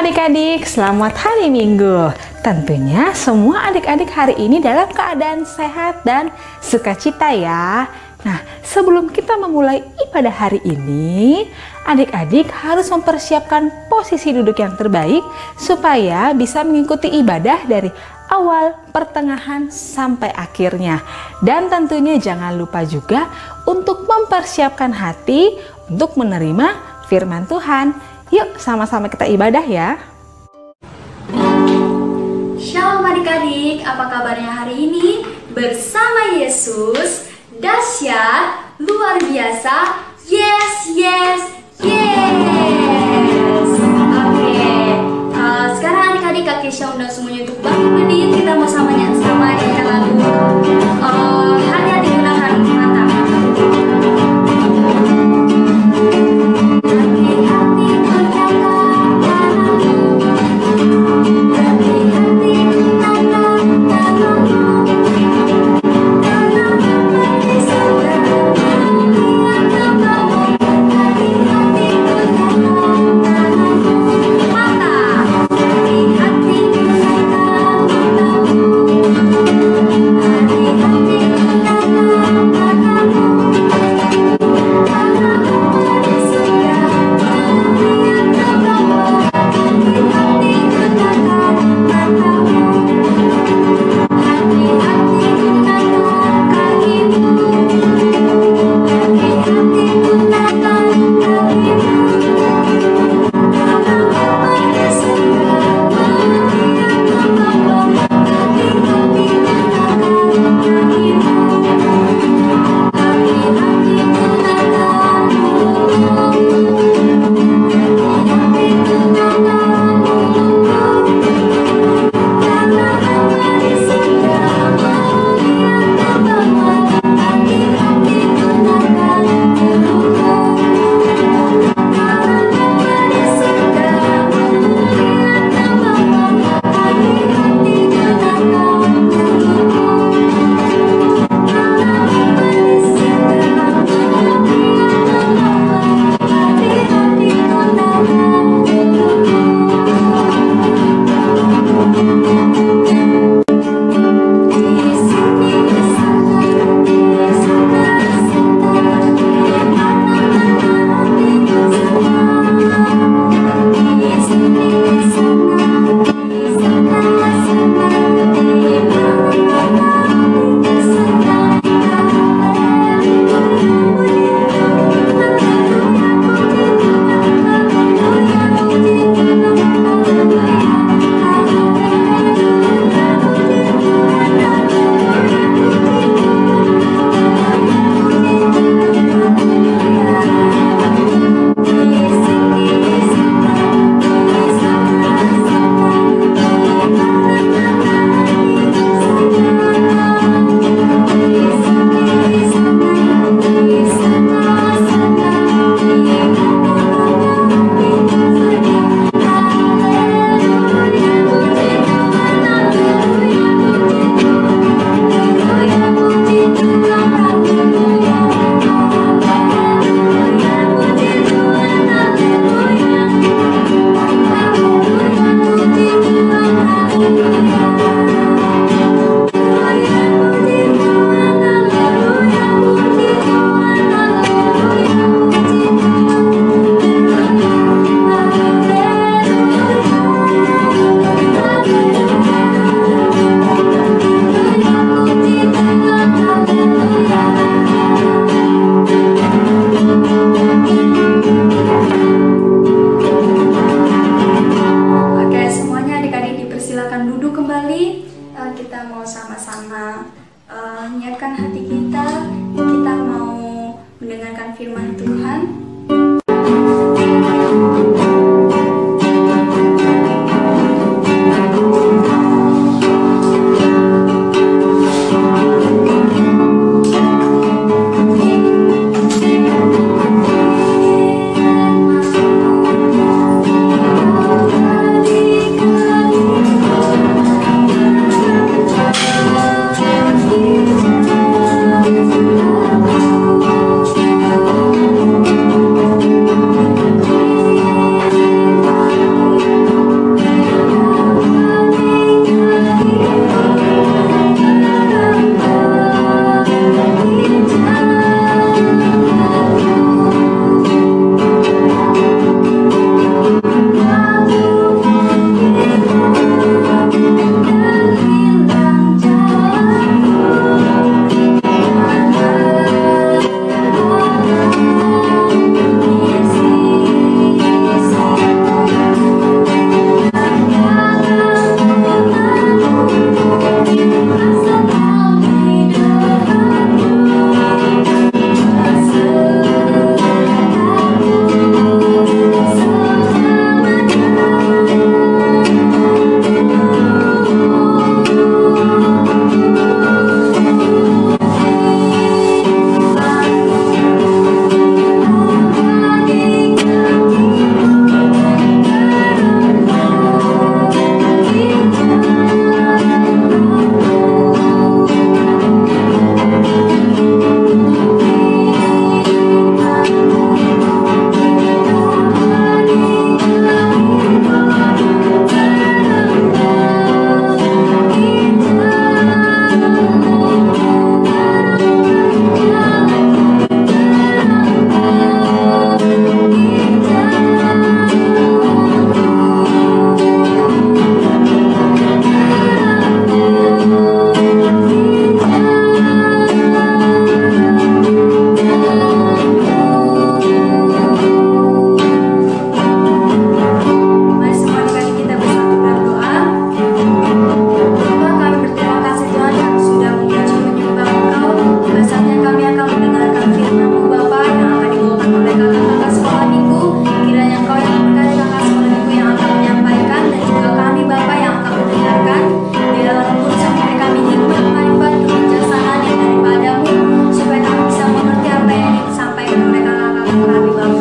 adik-adik, selamat hari Minggu. Tentunya semua adik-adik hari ini dalam keadaan sehat dan sukacita ya. Nah, sebelum kita memulai ibadah hari ini, adik-adik harus mempersiapkan posisi duduk yang terbaik supaya bisa mengikuti ibadah dari awal, pertengahan, sampai akhirnya. Dan tentunya jangan lupa juga untuk mempersiapkan hati untuk menerima firman Tuhan. Yuk sama-sama kita ibadah ya. Shalom adik-adik, apa kabarnya hari ini? Bersama Yesus, dahsyat, luar biasa, yes, yes, yes. Oke, sekarang adik-adik Kak Kesha undang semuanya untuk bangun berdiri. Kita mau sama nyanyi lagu Hati-hati gunakan mata. Hati-hati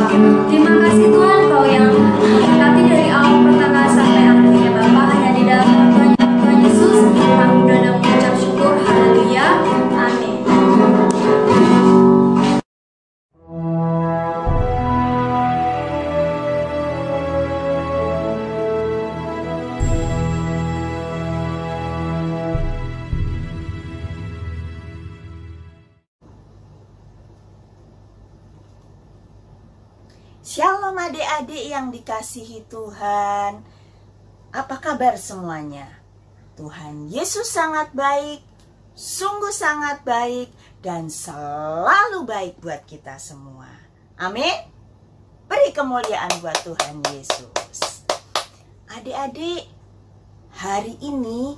Terima kasih Tuhan, Kau yang memberkati dari awal pertengahan sampai akhirnya Bapa. Hanya di dalam Tuhan Yesus kami udah mengucap syukur. Haleluya. Amin. Shalom adik-adik yang dikasihi Tuhan. Apa kabar semuanya? Tuhan Yesus sangat baik, sungguh sangat baik, dan selalu baik buat kita semua. Amin. Beri kemuliaan buat Tuhan Yesus. Adik-adik, hari ini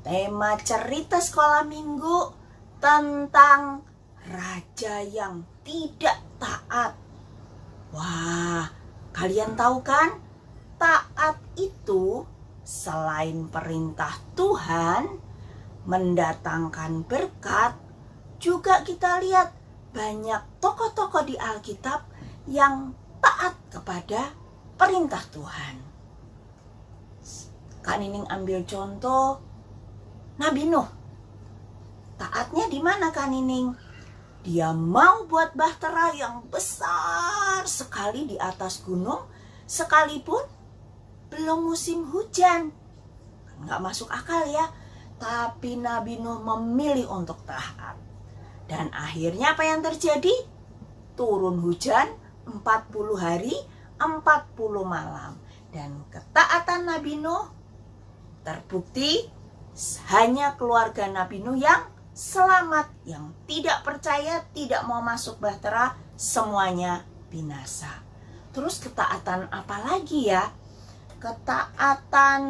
tema cerita sekolah minggu tentang raja yang tidak taat. Wah, kalian tahu kan? Taat itu selain perintah Tuhan mendatangkan berkat, juga kita lihat banyak tokoh-tokoh di Alkitab yang taat kepada perintah Tuhan. Kak Nining ambil contoh Nabi Nuh. Taatnya di mana Kak Nining? Dia mau buat bahtera yang besar sekali di atas gunung, sekalipun belum musim hujan. Nggak masuk akal ya. Tapi Nabi Nuh memilih untuk taat. Dan akhirnya apa yang terjadi? Turun hujan 40 hari, 40 malam. Dan ketaatan Nabi Nuh terbukti hanya keluarga Nabi Nuh yang selamat, yang tidak percaya, tidak mau masuk bahtera, semuanya binasa. Terus ketaatan apa lagi ya? Ketaatan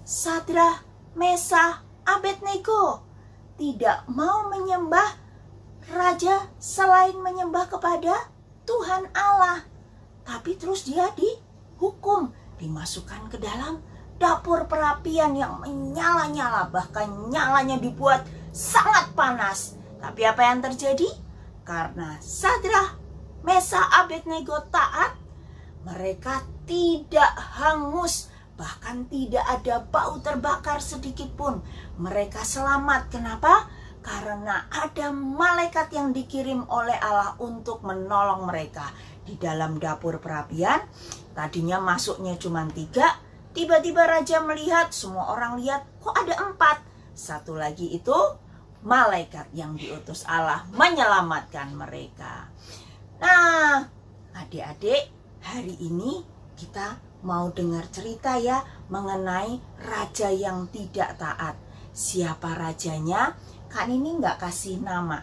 Sadrah, Mesah, Abednego. Tidak mau menyembah raja selain menyembah kepada Tuhan Allah. Tapi terus dia dihukum, dimasukkan ke dalam dapur perapian yang menyala-nyala, bahkan nyalanya dibuat sangat panas. Tapi apa yang terjadi? Karena Sadrah, Mesah, Abednego taat, mereka tidak hangus, bahkan tidak ada bau terbakar sedikit pun. Mereka selamat. Kenapa? Karena ada malaikat yang dikirim oleh Allah untuk menolong mereka. Di dalam dapur perapian, tadinya masuknya cuma 3, tiba-tiba raja melihat, semua orang lihat, kok ada 4. Satu lagi itu malaikat yang diutus Allah menyelamatkan mereka. Nah, adik-adik, hari ini kita mau dengar cerita ya mengenai raja yang tidak taat. Siapa rajanya? Kak Nini nggak kasih nama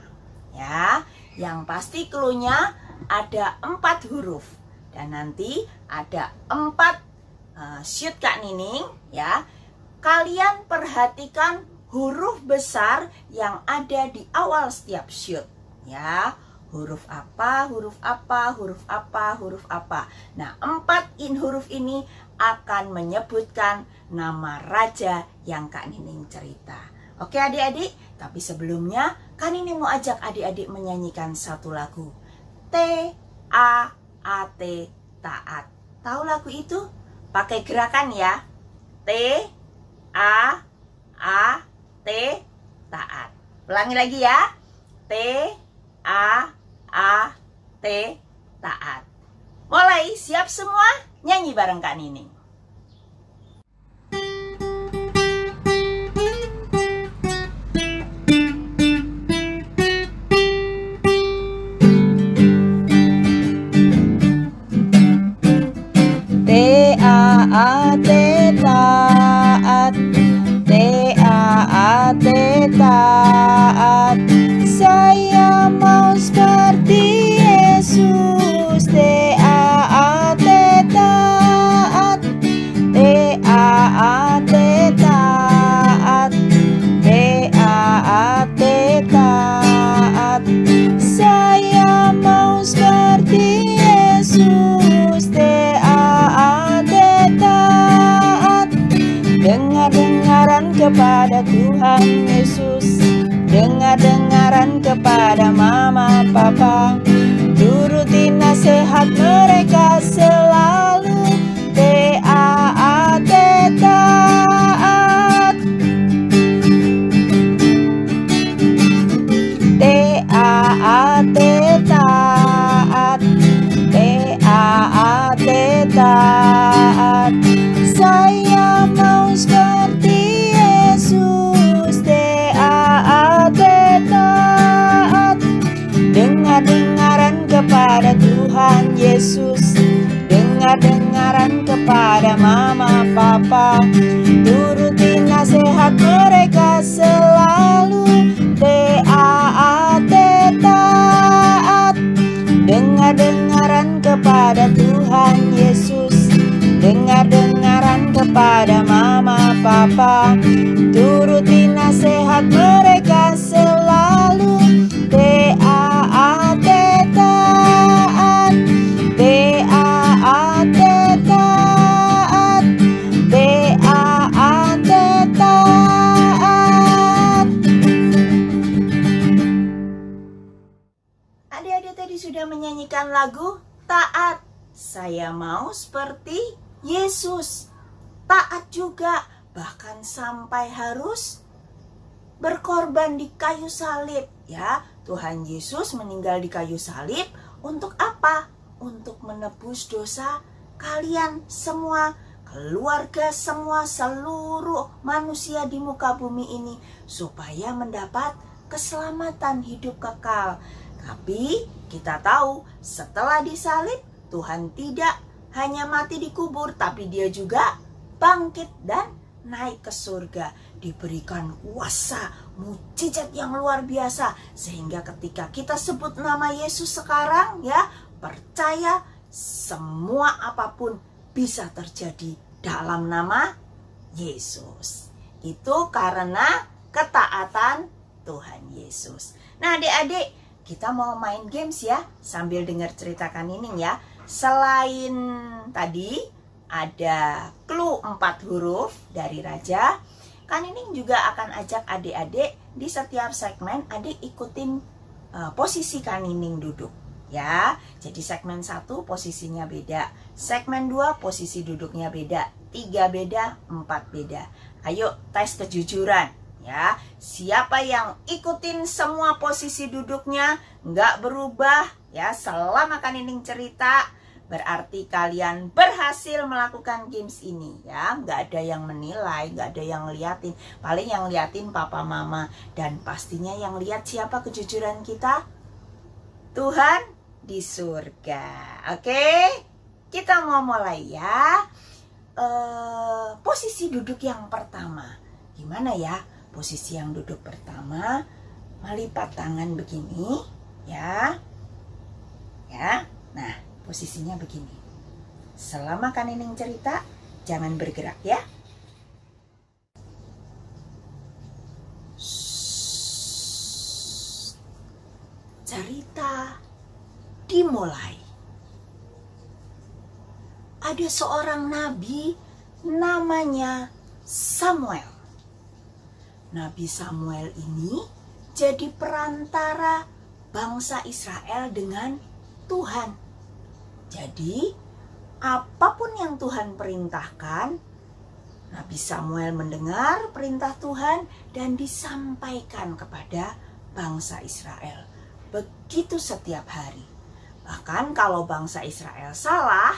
ya. Yang pasti cluenya ada 4 huruf. Dan nanti ada 4 shoot Kak Nining ya. Kalian perhatikan huruf besar yang ada di awal setiap shoot ya. Huruf apa, huruf apa, huruf apa, huruf apa. Nah, 4 huruf ini akan menyebutkan nama raja yang Kak Nining cerita. Oke adik-adik, tapi sebelumnya Kak Nining mau ajak adik-adik menyanyikan satu lagu. T-A-A-T, taat. Tahu lagu itu? Pakai gerakan ya. T-A-A-T, taat. Ulangi lagi ya. T-A-A-T, taat. Mulai, siap semua? Nyanyi bareng Kak Nining. T-A-A-T, taat. T-A-A-T, taat. Saya mau seperti Yesus. T-A-A-T, taat. T-A-A-T, taat. T-A-A-T, taat. Saya mau seperti Yesus. T-A-A-T, taat. Dengar-dengaran kepada Tuhan Yesus. Dengar-dengaran kepada mama papa. Tuhan Yesus. Dengar-dengaran kepada mama papa, turuti nasihat mereka selalu. Taat, taat. Dengar-dengaran kepada Tuhan Yesus. Dengar-dengaran kepada mama papa, turuti nasihat mereka selalu. Taat, taat. Taat, taat. Taat, taat. Adik-adik tadi sudah menyanyikan lagu Taat. Saya mau seperti Yesus. Taat juga, bahkan sampai harus berkorban di kayu salib. Ya, Tuhan Yesus meninggal di kayu salib untuk apa? Untuk menebus dosa kalian semua, keluarga semua, seluruh manusia di muka bumi ini, supaya mendapat keselamatan hidup kekal. Tapi kita tahu setelah disalib, Tuhan tidak hanya mati di kubur, tapi dia juga bangkit dan naik ke surga. Diberikan kuasa, mukjizat yang luar biasa. Sehingga ketika kita sebut nama Yesus sekarang, ya, percaya semua apapun bisa terjadi dalam nama Yesus. Itu karena ketaatan Tuhan Yesus. Nah, adik-adik, kita mau main games ya, sambil dengar cerita Kak Nining ya. Selain tadi ada clue 4 huruf dari Raja, Kak Nining juga akan ajak adik-adik di setiap segmen adik ikutin posisi Kak Nining duduk ya. Jadi segmen 1 posisinya beda, segmen 2 posisi duduknya beda, 3 beda, 4 beda. Ayo tes kejujuran ya. Siapa yang ikutin semua posisi duduknya, nggak berubah ya selama Kak Nining cerita, berarti kalian berhasil melakukan games ini ya. Nggak ada yang menilai, nggak ada yang liatin. Paling yang liatin papa mama. Dan pastinya yang lihat siapa kejujuran kita? Tuhan di surga. Oke, kita mau mulai ya. Posisi duduk yang pertama, gimana ya? Posisi yang duduk pertama, melipat tangan begini ya. Ya, nah posisinya begini. Selama Kak Nining cerita, jangan bergerak ya. Cerita dimulai. Ada seorang nabi namanya Samuel. Nabi Samuel ini jadi perantara bangsa Israel dengan Tuhan. Jadi, apapun yang Tuhan perintahkan, Nabi Samuel mendengar perintah Tuhan dan disampaikan kepada bangsa Israel. Begitu setiap hari. Bahkan kalau bangsa Israel salah,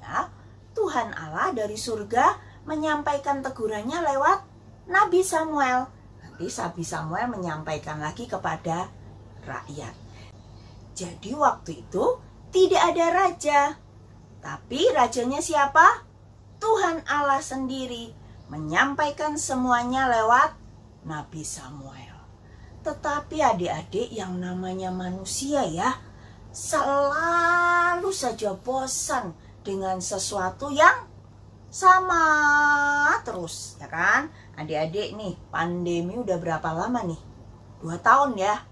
ya, Tuhan Allah dari surga menyampaikan tegurannya lewat Nabi Samuel. Nanti Nabi Samuel menyampaikan lagi kepada rakyat. Jadi waktu itu tidak ada raja. Tapi rajanya siapa? Tuhan Allah sendiri menyampaikan semuanya lewat Nabi Samuel. Tetapi adik-adik yang namanya manusia ya, selalu saja bosan dengan sesuatu yang sama terus, ya kan? Adik-adik nih, pandemi udah berapa lama nih? 2 tahun ya?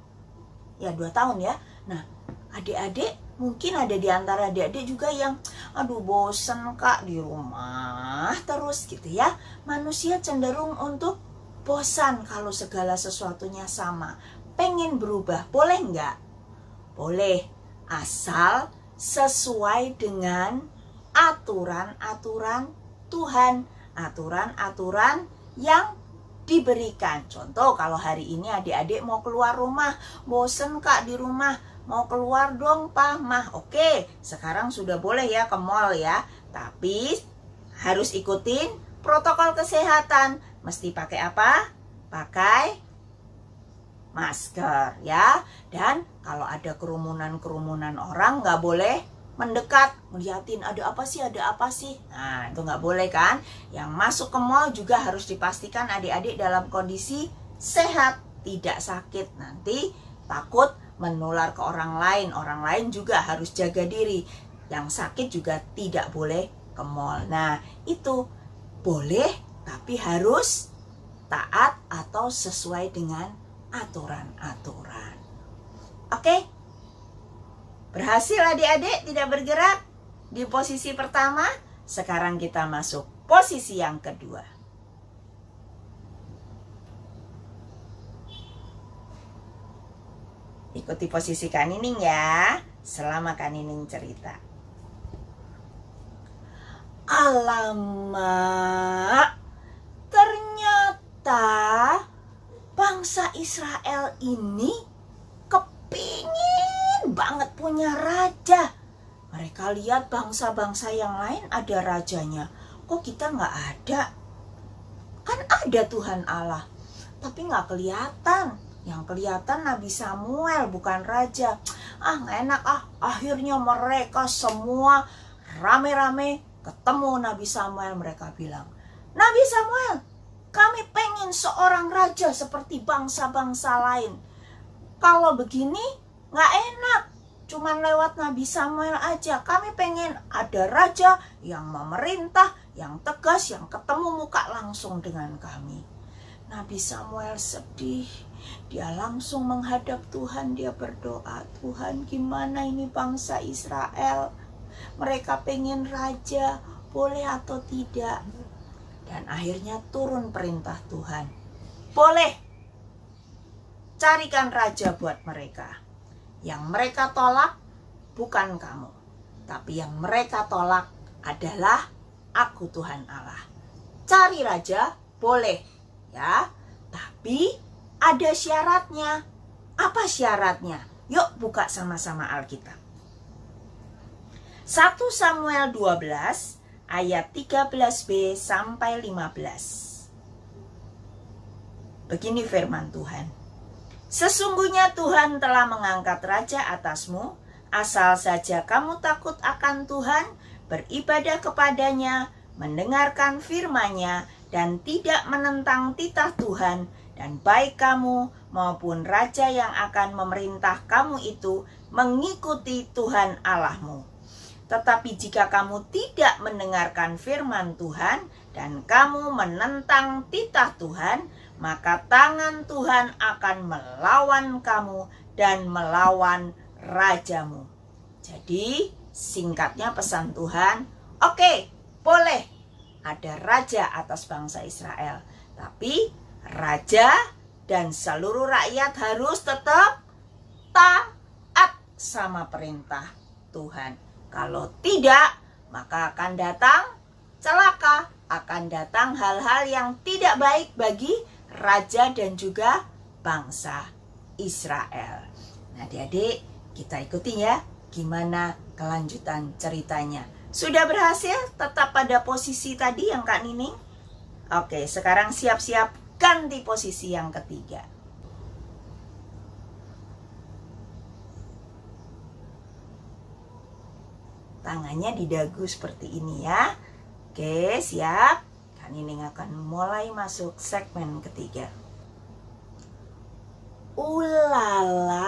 Ya 2 tahun ya. Nah, adik-adik mungkin ada di antara adik-adik juga yang aduh bosen Kak di rumah terus gitu ya. Manusia cenderung untuk bosan kalau segala sesuatunya sama. Pengen berubah, boleh nggak? Boleh, asal sesuai dengan aturan-aturan Tuhan, aturan-aturan yang diberikan. Contoh, kalau hari ini adik-adik mau keluar rumah, bosen Kak di rumah, mau keluar dong Pak, Mah. Oke, sekarang sudah boleh ya ke mall ya. Tapi harus ikutin protokol kesehatan. Mesti pakai apa? Pakai masker ya. Dan kalau ada kerumunan-kerumunan orang nggak boleh mendekat, ngeliatin ada apa sih. Nah, itu nggak boleh kan. Yang masuk ke mall juga harus dipastikan adik-adik dalam kondisi sehat, tidak sakit. Nanti takut menular ke orang lain juga harus jaga diri. Yang sakit juga tidak boleh ke mall. Nah, itu boleh tapi harus taat atau sesuai dengan aturan-aturan. Oke? Berhasil adik-adik tidak bergerak di posisi pertama. Sekarang kita masuk posisi yang kedua. Ikuti posisi Kak Nining ya, selama Kak Nining cerita. Alamak, ternyata bangsa Israel ini kepingin banget punya raja. Mereka lihat bangsa-bangsa yang lain ada rajanya, kok kita nggak ada? Kan ada Tuhan Allah, tapi nggak kelihatan. Yang kelihatan Nabi Samuel, bukan raja. Nggak enak Akhirnya mereka semua rame-rame ketemu Nabi Samuel. Mereka bilang, Nabi Samuel, kami pengen seorang raja seperti bangsa-bangsa lain. Kalau begini nggak enak, cuman lewat Nabi Samuel aja. Kami pengen ada raja yang memerintah, yang tegas, yang ketemu muka langsung dengan kami. Nabi Samuel sedih. Dia langsung menghadap Tuhan, dia berdoa, Tuhan, gimana ini bangsa Israel? Mereka pengen raja, boleh atau tidak? Dan akhirnya turun perintah Tuhan, boleh, carikan raja buat mereka. Yang mereka tolak bukan kamu, tapi yang mereka tolak adalah aku, Tuhan Allah. Cari raja boleh ya, tapi ada syaratnya. Apa syaratnya? Yuk buka sama-sama Alkitab. 1 Samuel 12 ayat 13b sampai 15. Begini firman Tuhan. Sesungguhnya Tuhan telah mengangkat raja atasmu, asal saja kamu takut akan Tuhan, beribadah kepadanya, mendengarkan firman-Nya, dan tidak menentang titah Tuhan, dan baik kamu maupun raja yang akan memerintah kamu itu mengikuti Tuhan Allahmu. Tetapi jika kamu tidak mendengarkan firman Tuhan, dan kamu menentang titah Tuhan, maka tangan Tuhan akan melawan kamu dan melawan rajamu. Jadi singkatnya pesan Tuhan, oke, boleh ada raja atas bangsa Israel, tapi raja dan seluruh rakyat harus tetap taat sama perintah Tuhan. Kalau tidak, maka akan datang celaka, akan datang hal-hal yang tidak baik bagi raja dan juga bangsa Israel. Nah, adik-adik, kita ikuti ya gimana kelanjutan ceritanya. Sudah berhasil tetap pada posisi tadi yang Kak Nining? Oke, sekarang siap-siap ganti posisi yang ketiga. Tangannya di dagu seperti ini ya. Oke, siap. Kak Nining akan mulai masuk segmen ketiga. Ulala,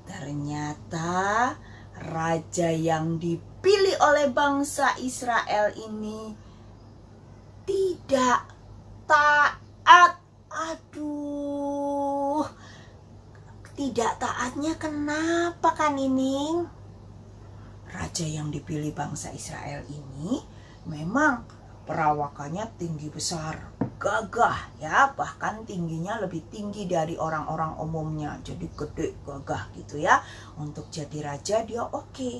ternyata raja yang dipilih oleh bangsa Israel ini tidak taat. Aduh, tidak taatnya kenapa Kak Nining? Raja yang dipilih bangsa Israel ini memang perawakannya tinggi besar, gagah ya, bahkan tingginya lebih tinggi dari orang-orang umumnya, jadi gede, gagah gitu ya. Untuk jadi raja dia oke.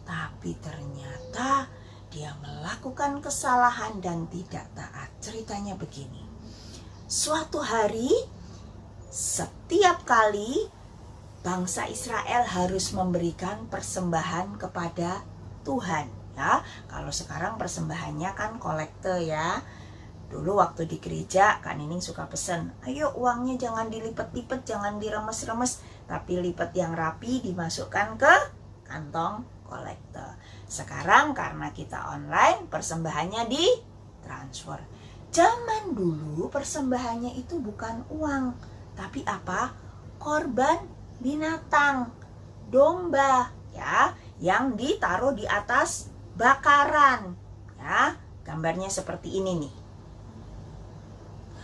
Tapi ternyata dia melakukan kesalahan dan tidak taat. Ceritanya begini. Suatu hari, setiap kali bangsa Israel harus memberikan persembahan kepada Tuhan ya. Kalau sekarang persembahannya kan kolekte ya. Dulu waktu di gereja Kak Nining suka pesen, ayo uangnya jangan dilipet-lipet, jangan diremes-remes, tapi lipat yang rapi, dimasukkan ke kantong kolektor. Sekarang karena kita online, persembahannya ditransfer. Zaman dulu persembahannya itu bukan uang, tapi apa? Korban binatang, domba, ya, yang ditaruh di atas bakaran, ya. Gambarnya seperti ini nih.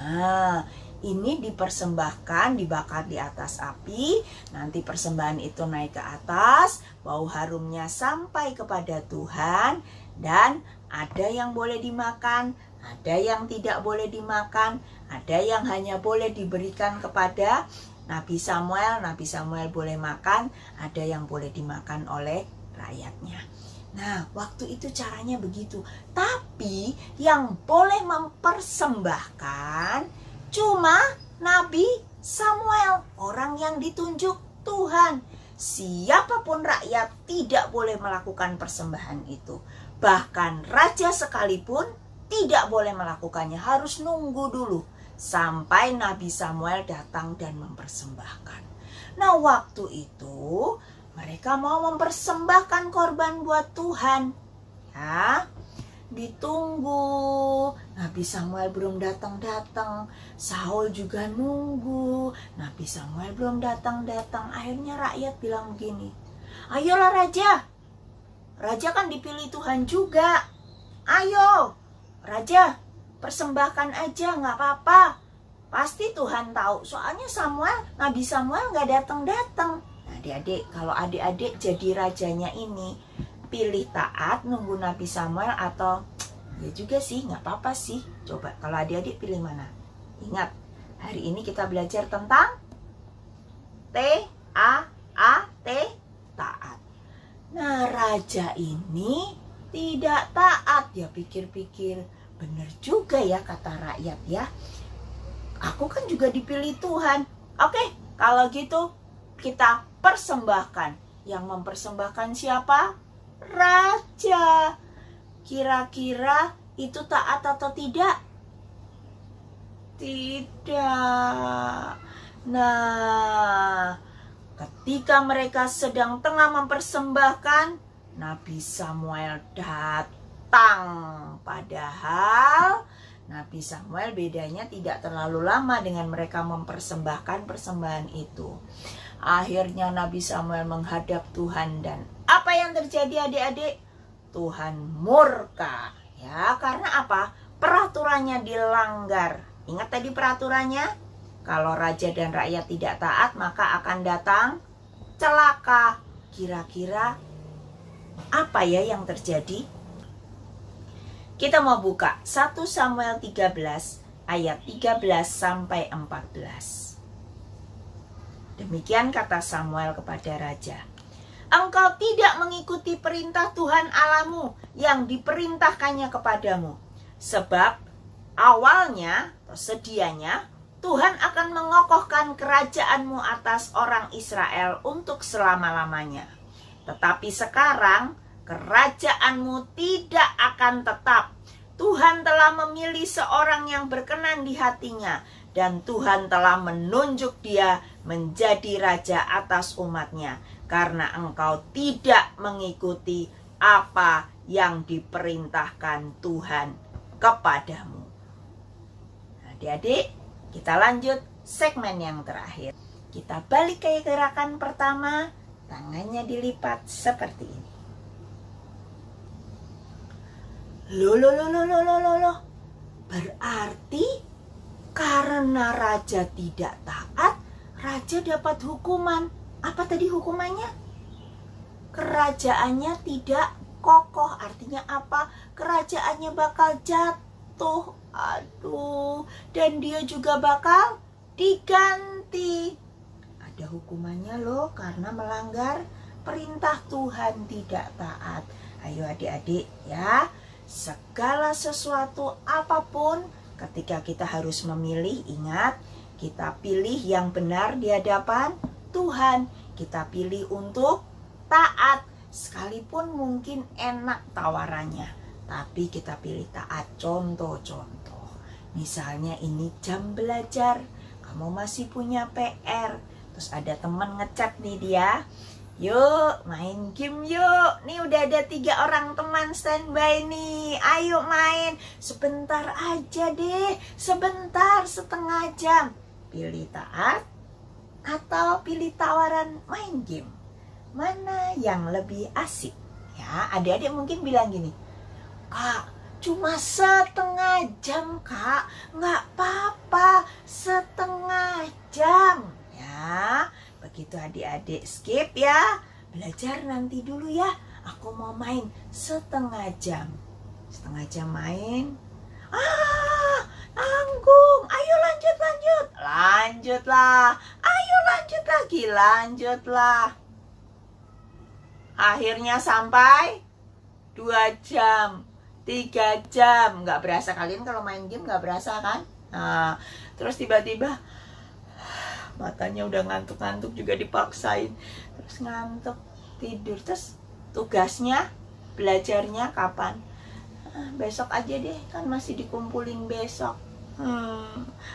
Nah, ini dipersembahkan, dibakar di atas api, nanti persembahan itu naik ke atas, bau harumnya sampai kepada Tuhan, dan ada yang boleh dimakan, ada yang tidak boleh dimakan, ada yang hanya boleh diberikan kepada Nabi Samuel. Nabi Samuel boleh makan, ada yang boleh dimakan oleh rakyatnya. Nah, waktu itu caranya begitu. Tapi yang boleh mempersembahkan cuma Nabi Samuel, orang yang ditunjuk Tuhan. Siapapun rakyat tidak boleh melakukan persembahan itu. Bahkan raja sekalipun tidak boleh melakukannya, harus nunggu dulu sampai Nabi Samuel datang dan mempersembahkan. Nah, waktu itu mereka mau mempersembahkan korban buat Tuhan, ya. Ditunggu, Nabi Samuel belum datang-datang, Saul juga nunggu, Nabi Samuel belum datang-datang. Akhirnya rakyat bilang begini, ayolah raja, raja kan dipilih Tuhan juga, ayo raja, persembahkan aja, nggak apa-apa. Pasti Tuhan tahu, soalnya Nabi Samuel nggak datang-datang. Nah, adik-adik, kalau adik-adik jadi rajanya ini, pilih taat nunggu Nabi Samuel atau ya juga sih, nggak apa-apa sih. Coba kalau adik-adik pilih mana? Ingat, hari ini kita belajar tentang T-A-A-T, taat. Nah, raja ini tidak taat. Ya pikir-pikir, bener juga ya kata rakyat ya. Aku kan juga dipilih Tuhan. Oke, kalau gitu kita persembahkan. Yang mempersembahkan siapa? Raja. Kira-kira itu taat atau tidak? Tidak. Nah, ketika mereka sedang tengah mempersembahkan, Nabi Samuel datang. Padahal Nabi Samuel bedanya tidak terlalu lama dengan mereka mempersembahkan persembahan itu. Akhirnya Nabi Samuel menghadap Tuhan, dan apa yang terjadi adik-adik? Tuhan murka, ya, karena apa? Peraturannya dilanggar. Ingat tadi peraturannya? Kalau raja dan rakyat tidak taat, maka akan datang celaka. Kira-kira apa ya yang terjadi? Kita mau buka 1 Samuel 13 ayat 13 sampai 14. Demikian kata Samuel kepada raja. Engkau tidak mengikuti perintah Tuhan Allahmu yang diperintahkannya kepadamu. Sebab awalnya atau sedianya Tuhan akan mengokohkan kerajaanmu atas orang Israel untuk selama-lamanya. Tetapi sekarang kerajaanmu tidak akan tetap. Tuhan telah memilih seorang yang berkenan di hatinya, dan Tuhan telah menunjuk dia menjadi raja atas umatnya, karena engkau tidak mengikuti apa yang diperintahkan Tuhan kepadamu. Adik-adik, kita lanjut segmen yang terakhir. Kita balik ke gerakan pertama, tangannya dilipat seperti ini. Loh. Berarti karena raja tidak taat, raja dapat hukuman. Apa tadi hukumannya? Kerajaannya tidak kokoh. Artinya apa? Kerajaannya bakal jatuh. Aduh. Dan dia juga bakal diganti. Ada hukumannya loh, karena melanggar perintah Tuhan, tidak taat. Ayo adik-adik ya. Segala sesuatu apapun, ketika kita harus memilih, ingat, kita pilih yang benar di hadapan Tuhan. Kita pilih untuk taat, sekalipun mungkin enak tawarannya, tapi kita pilih taat. Contoh-contoh, misalnya ini jam belajar, kamu masih punya PR, Terus ada temen ngechat nih dia, yuk main game yuk. Nih udah ada 3 orang teman standby nih. Ayo main. Sebentar aja deh. Sebentar, setengah jam. Pilih taat atau pilih tawaran main game? Mana yang lebih asik? Ya, adik-adik mungkin bilang gini, Kak, cuma setengah jam Kak. Nggak apa-apa, setengah jam. Ya, begitu adik-adik skip ya. Belajar nanti dulu ya. Aku mau main setengah jam. Setengah jam main. Tanggung. Ayo lanjut. Lanjutlah. Ayo lanjut lagi. Lanjutlah. Akhirnya sampai 2 jam. 3 jam. Nggak berasa, kalian kalau main game nggak berasa kan? Nah, terus tiba-tiba matanya udah ngantuk-ngantuk juga dipaksain. Terus ngantuk, tidur. Terus tugasnya, belajarnya kapan? Besok aja deh, kan masih dikumpulin besok.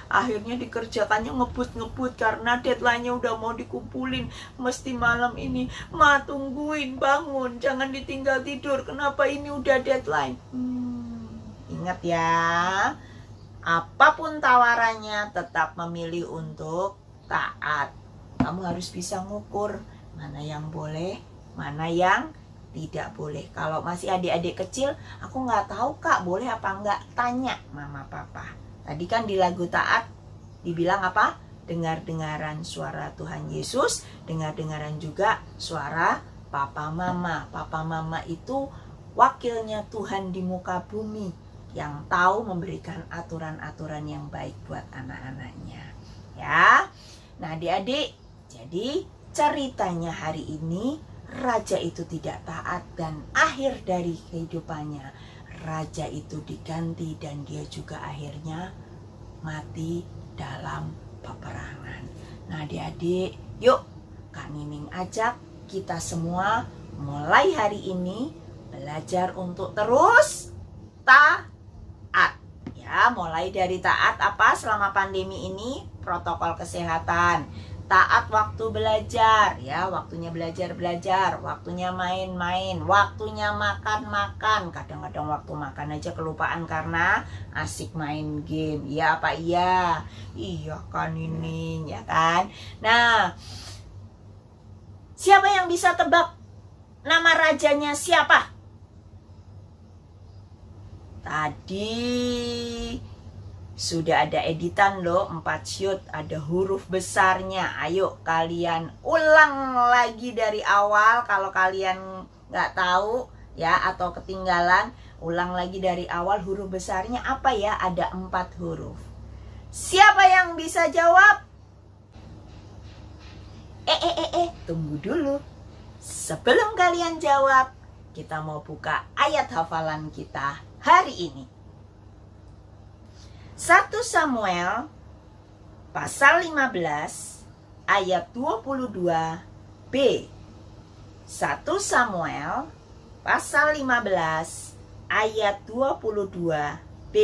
Akhirnya dikerjakannya ngebut-ngebut karena deadline-nya udah mau dikumpulin. Mesti malam ini. Ma, tungguin, bangun, jangan ditinggal tidur. Kenapa ini udah deadline? Ingat ya, apapun tawarannya tetap memilih untuk taat. Kamu harus bisa ngukur mana yang boleh, mana yang tidak boleh. Kalau masih adik-adik kecil, aku nggak tahu Kak, boleh apa enggak? Tanya mama papa. Tadi kan di lagu taat dibilang apa? Dengar-dengaran suara Tuhan Yesus, dengar-dengaran juga suara papa mama. Papa mama itu wakilnya Tuhan di muka bumi yang tahu memberikan aturan-aturan yang baik buat anak-anaknya. Ya. Nah, adik-adik, jadi ceritanya hari ini raja itu tidak taat dan akhir dari kehidupannya raja itu diganti dan dia juga akhirnya mati dalam peperangan. Nah, adik-adik, yuk Kak Nining ajak kita semua mulai hari ini belajar untuk terus taat. Ya, mulai dari taat apa selama pandemi ini? Protokol kesehatan. Taat waktu belajar, ya, waktunya belajar, waktunya main-main, waktunya makan-makan. Kadang-kadang waktu makan aja kelupaan karena asik main game. Iya apa iya? Iya kan ini, ya kan? Nah, siapa yang bisa tebak nama rajanya siapa? Tadi sudah ada editan loh, 4 shoot, ada huruf besarnya. Ayo kalian ulang lagi dari awal. Kalau kalian nggak tahu ya atau ketinggalan, ulang lagi dari awal. Huruf besarnya apa ya? Ada 4 huruf. Siapa yang bisa jawab? Tunggu dulu. Sebelum kalian jawab, kita mau buka ayat hafalan kita hari ini. 1 Samuel pasal 15 ayat 22b. 1 Samuel pasal 15 ayat 22b.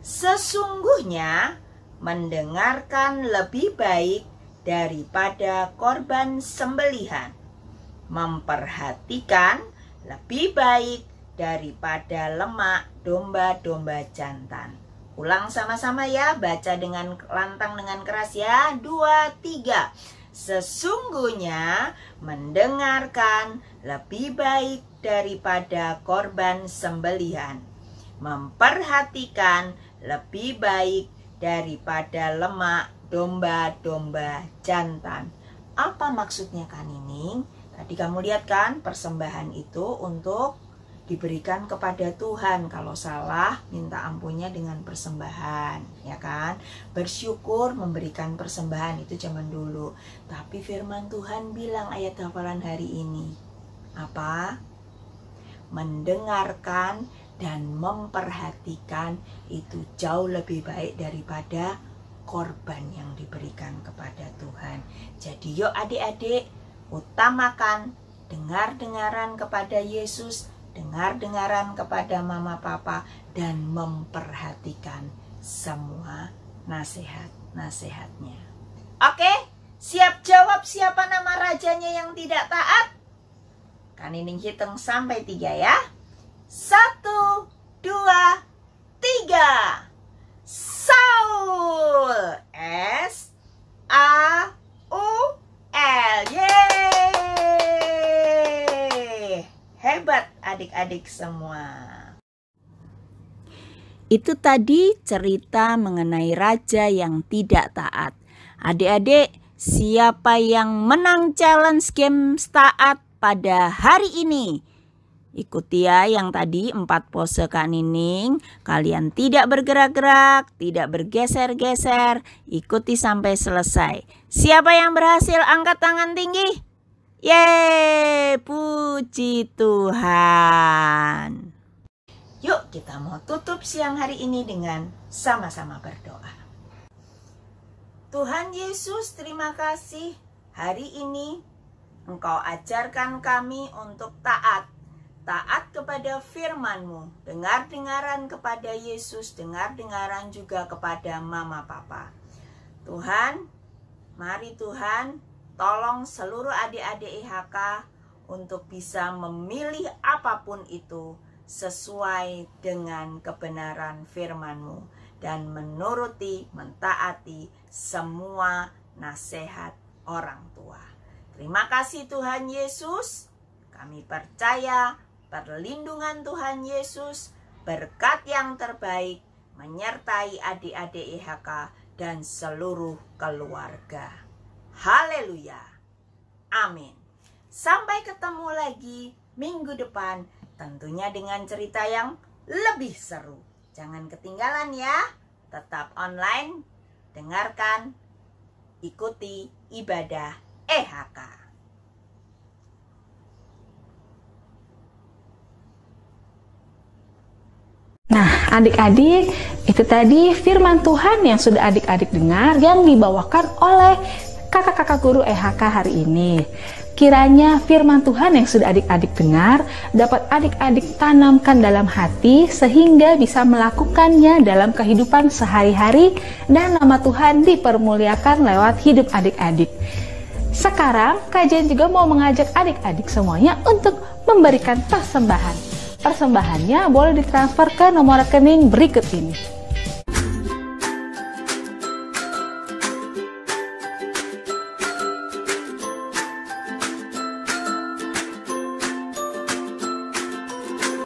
Sesungguhnya mendengarkan lebih baik daripada korban sembelihan, memperhatikan lebih baik daripada lemak domba-domba jantan. Ulang sama-sama ya, baca dengan lantang dengan keras ya. 2, 3. Sesungguhnya mendengarkan lebih baik daripada korban sembelihan, memperhatikan lebih baik daripada lemak domba-domba jantan. Apa maksudnya Kak Nining? Tadi kamu lihat kan, persembahan itu untuk diberikan kepada Tuhan. Kalau salah, minta ampunnya dengan persembahan, ya kan? Bersyukur memberikan persembahan, itu zaman dulu. Tapi firman Tuhan bilang ayat hafalan hari ini, apa? Mendengarkan dan memperhatikan itu jauh lebih baik daripada korban yang diberikan kepada Tuhan. Jadi yuk adik-adik, utamakan dengar-dengaran kepada Yesus, dengar-dengaran kepada mama papa, dan memperhatikan semua nasihat-nasihatnya. Oke, Siap jawab siapa nama rajanya yang tidak taat? Kak Nining hitung sampai 3 ya. 1, 2, 3. Saul. S-A-U-L. Yeay. Hebat adik-adik semua. Itu tadi cerita mengenai raja yang tidak taat. Adik-adik, siapa yang menang challenge games taat pada hari ini? Ikuti ya yang tadi 4 pose Kak Nining. Kalian tidak bergerak-gerak, tidak bergeser-geser. Ikuti sampai selesai. Siapa yang berhasil angkat tangan tinggi? Yeay, puji Tuhan. Yuk kita mau tutup siang hari ini dengan sama-sama berdoa. Tuhan Yesus, terima kasih hari ini Engkau ajarkan kami untuk taat kepada firman-Mu, dengar-dengaran kepada Yesus, dengar-dengaran juga kepada Mama Papa. Tuhan, mari Tuhan, tolong seluruh adik-adik IHK untuk bisa memilih apapun itu sesuai dengan kebenaran firman-Mu dan menuruti, mentaati semua nasihat orang tua. Terima kasih Tuhan Yesus. Kami percaya perlindungan Tuhan Yesus, berkat yang terbaik menyertai adik-adik IHK dan seluruh keluarga. Haleluya. Amin. Sampai ketemu lagi minggu depan, tentunya dengan cerita yang lebih seru. Jangan ketinggalan ya. Tetap online, dengarkan, ikuti ibadah EHK. Nah, adik-adik, itu tadi firman Tuhan yang sudah adik-adik dengar yang dibawakan oleh kakak-kakak guru EHK hari ini. Kiranya firman Tuhan yang sudah adik-adik dengar dapat adik-adik tanamkan dalam hati sehingga bisa melakukannya dalam kehidupan sehari-hari dan nama Tuhan dipermuliakan lewat hidup adik-adik. Sekarang kajian juga mau mengajak adik-adik semuanya untuk memberikan persembahan. Persembahannya boleh ditransfer ke nomor rekening berikut ini.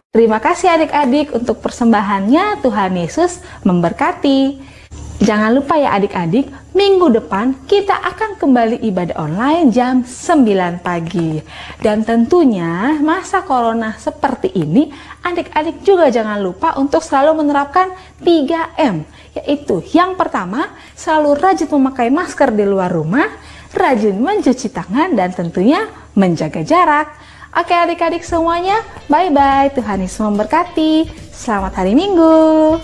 Terima kasih adik-adik untuk persembahannya. Tuhan Yesus memberkati. Jangan lupa ya adik-adik, minggu depan kita akan kembali ibadah online jam 9 pagi. Dan tentunya masa corona seperti ini, adik-adik juga jangan lupa untuk selalu menerapkan 3M. Yaitu yang pertama, selalu rajin memakai masker di luar rumah, rajin mencuci tangan, dan tentunya menjaga jarak. Oke adik-adik semuanya, bye-bye. Tuhan Yesus memberkati. Selamat hari Minggu.